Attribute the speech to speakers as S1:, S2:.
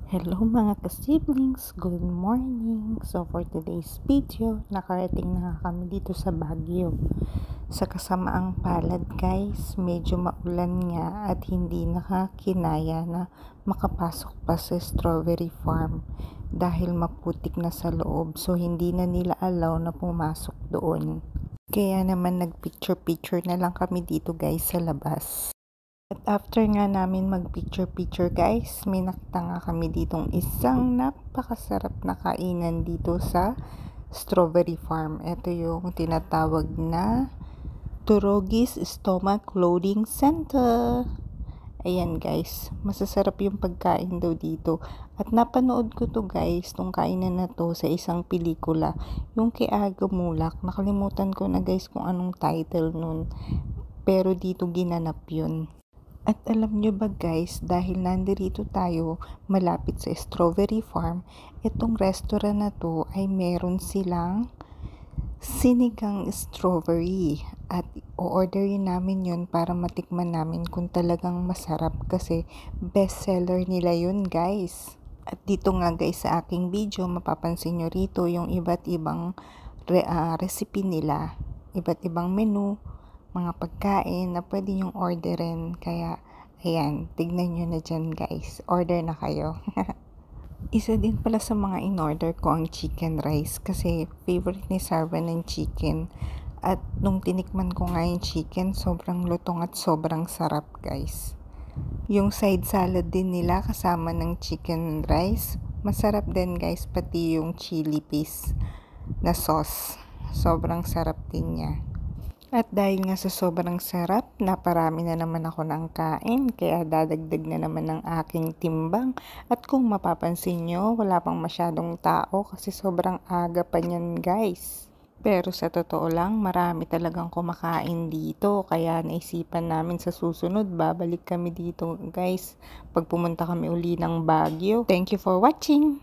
S1: Hello mga ka-siblings, good morning. So for today's video, nakarating na kami dito sa Baguio. Sa kasamaang palad guys, medyo maulan nga at hindi nakakinaya na makapasok pa sa strawberry farm dahil maputik na sa loob, so hindi na nila allow na pumasok doon. Kaya naman nag-picture-picture na lang kami dito guys sa labas. At after nga namin mag-picture-picture guys, may nakita nga kami ditong isang napakasarap na kainan dito sa Strawberry Farm. Ito yung tinatawag na Turogis Stomach Loading Center. Ayan guys, masasarap yung pagkain daw dito. At napanood ko to guys, tong kainan na to sa isang pelikula. Yung kay Aga Mulak, nakalimutan ko na guys kung anong title nun. Pero dito ginanap yun. At alam nyo ba guys, dahil nandito tayo malapit sa Strawberry Farm, itong restaurant na to ay meron silang sinigang strawberry. At o-orderin namin yun para matikman namin kung talagang masarap kasi best seller nila yun guys. At dito nga guys sa aking video, mapapansin nyo rito yung iba't ibang recipe nila, iba't ibang menu, mga pagkain na pwede nyong orderin. Kaya ayan, tignan nyo na dyan guys, order na kayo. Isa din pala sa mga in-order ko ang chicken rice kasi favorite ni Sarva ng chicken. At nung tinikman ko nga yung chicken, sobrang lutong at sobrang sarap guys. Yung side salad din nila kasama ng chicken rice, masarap din guys, pati yung chili paste na sauce. Sobrang sarap din niya. At dahil nga sa sobrang sarap, naparami na naman ako ng kain, kaya dadagdag na naman ng aking timbang. At kung mapapansin nyo, wala pang masyadong tao kasi sobrang aga pa niyan guys. Pero sa totoo lang, marami talagang kumakain dito, kaya naisipan namin sa susunod, babalik kami dito guys, pag pumunta kami uli ng Baguio. Thank you for watching!